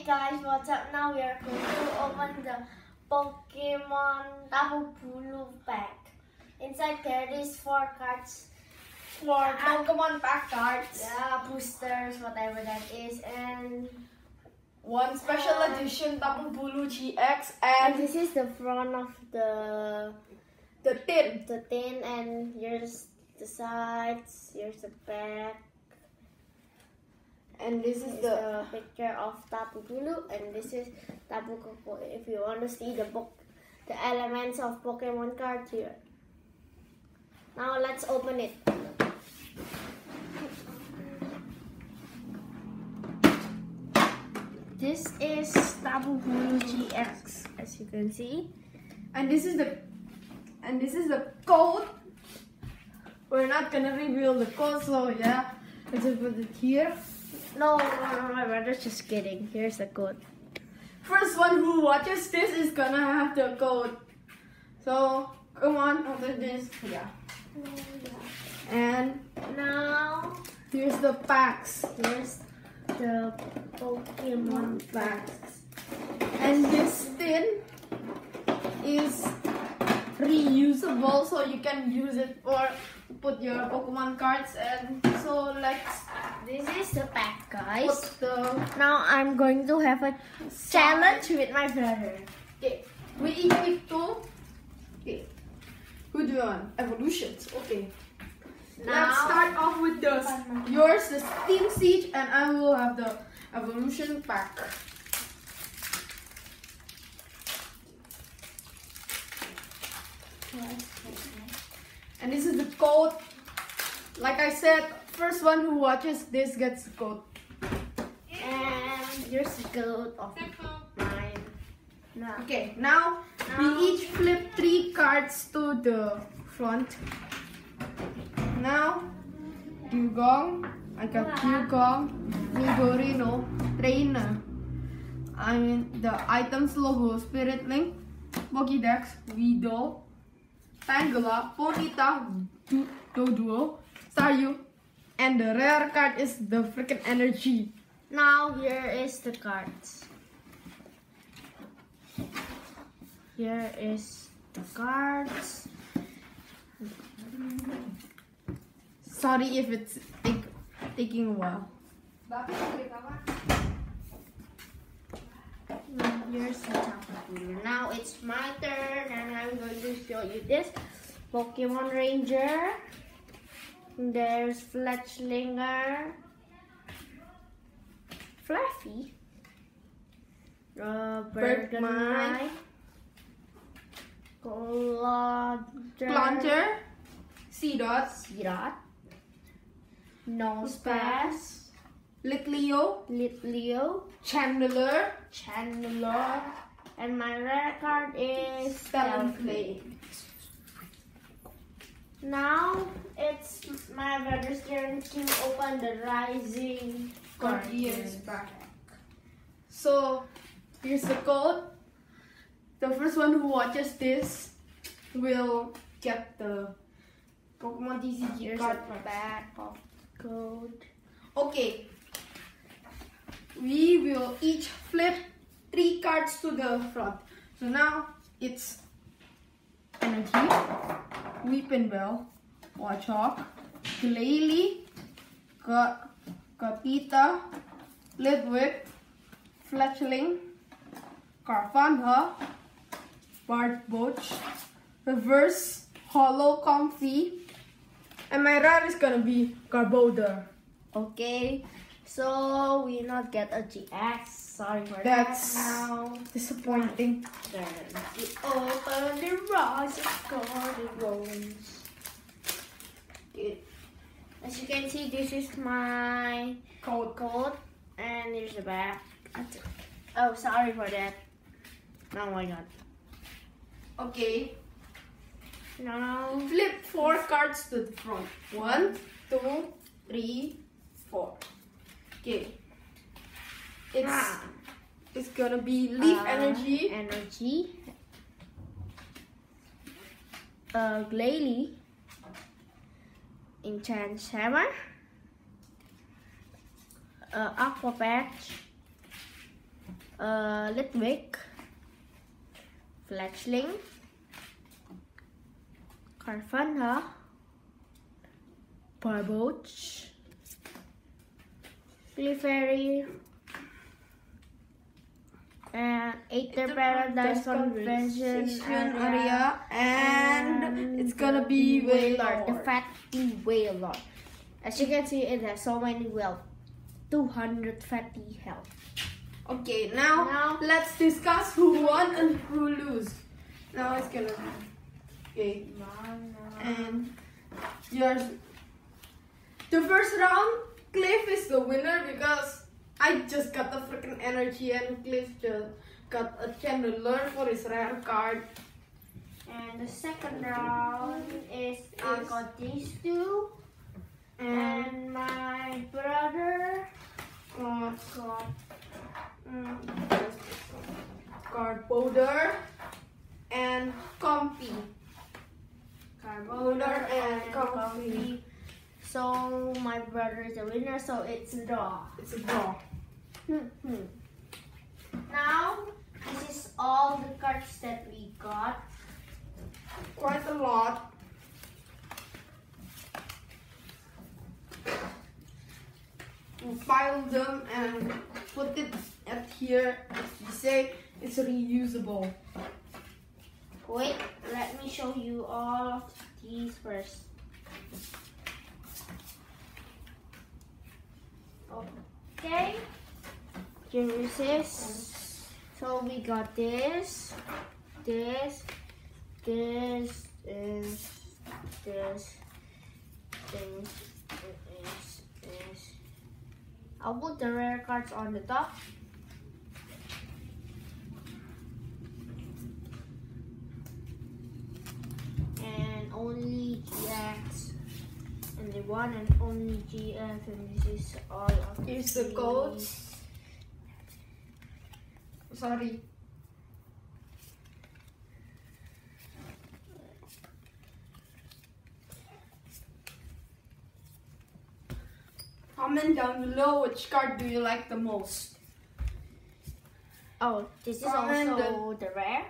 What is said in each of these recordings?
Hey guys, what's up? Now we are going to open the Pokemon Tapu Bulu pack. Inside there is 4 cards. For Pokemon pack cards. Yeah, boosters, whatever that is, and one special edition Tapu Bulu GX, and and this is the front of the tin. and here's the sides, here's the back. And this is the picture of Tapu Bulu, and this is Tapu Koko. If you want to see the elements of Pokemon cards here. Now let's open it. This is Tapu Bulu GX, as you can see, and this is the code. We're not gonna reveal the code, so yeah, let's just put it here. No, my brother's just kidding. Here's the code. First one who watches this is gonna have the code. So come on, after this, yeah. And now here's the packs. Here's the Pokemon packs. And this tin is reusable, so you can use it for put your Pokemon cards. And so this is the pack, guys. put the Now I'm going to have a challenge with my brother. Okay, we each pick 2. Okay, who do you want? Evolutions. Okay. Now Let's start off with yours, the Steam Siege, and I will have the Evolution pack. And this is the code. Like I said, first one who watches this gets the code. And here's the code of mine. Now, Okay, now we each flip 3 cards to the front. Now, Dugong, I got Dugong, Nidorino, Trainer. I mean the items logo, Spirit Link, Pokédex, Weedle, Tangela, Ponyta, Doduo, Staryu, and the rare card is the freaking Energy. now here is the cards. Here is the cards. Sorry if it's taking a while. Here's the Tapu Bulu. Now it's my turn, and I'm going to show you this Pokemon Ranger. There's Fletchlinger, Fluffy, Bergmite, Plunger, Seedot, Nosepass, Litleo, Chandler, and my rare card is Talonflame. Now it's my brother's turn to open the Rising Guardians pack. So here's the code. The first one who watches this will get the Pokemon TCG Here's card. the back of code. Okay. We will each flip 3 cards to the front. So now it's Energy, Weepinbell, Watchhawk, Glalie, Kapita, Lidwith, Fletchling, Carvanha, Bartboach, Reverse, Hollow Comfy, and my rare is gonna be Garbodor. Okay, so we not get a GX. Sorry for That's that. Now disappointing. then we open the Rising Guardians. As you can see, this is my code, and here's the back. Oh, sorry for that. Oh my god. Okay. Now Flip 4 cards to the front. 1, 2, 3, 4. Okay. It's gonna be Leaf Energy, Glalie, Enchant Hammer, Aqua Patch, Litwick, Fletchling, Carvanha, Barboach, Clefairy, and Aether Paradise Convention area, and it's gonna be Wailord. The fatty Wailord. As you can see, it has so many wealth. 200 fatty health. Okay, now let's discuss who won and who lose. Now it's gonna be okay. And yours. The first round, Cliff is the winner because I just got the freaking energy and Cliff just got a chance to learn for his rare card. And the second round is I got these two. And my brother got Carbodor and Comfy. Carbodor and Comfy. So my brother is the winner, so it's a draw. It's a draw. Now, this is all the cards that we got. Quite a lot. We file them and put it at here. As you say, it's reusable. Wait, let me show you all of these first. Okay, here is this. So we got this, this, this, this, this, this. I'll put the rare cards on the top. And only GX. And the one and only GX, and this is all of Here's the codes. Sorry. Comment down below which card do you like the most. Oh, this is also the rare.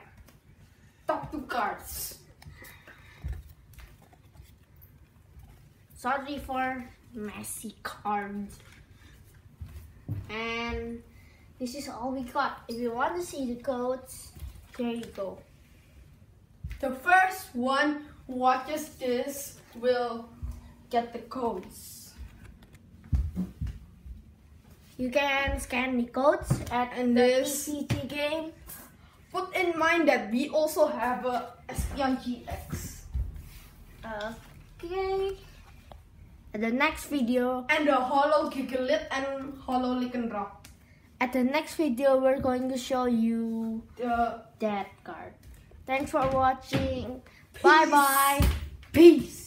Top 2 cards. Sorry for messy cards. And this is all we got. If you want to see the codes, there you go. The first one who watches this will get the codes. You can scan the codes at the ECT game. Put in mind that we also have a Espeon GX. Okay. At the next video. And a Holo Gigalith and Holo Lycanroc. At the next video, we're going to show you that card. Thanks for watching. Bye-bye. Peace.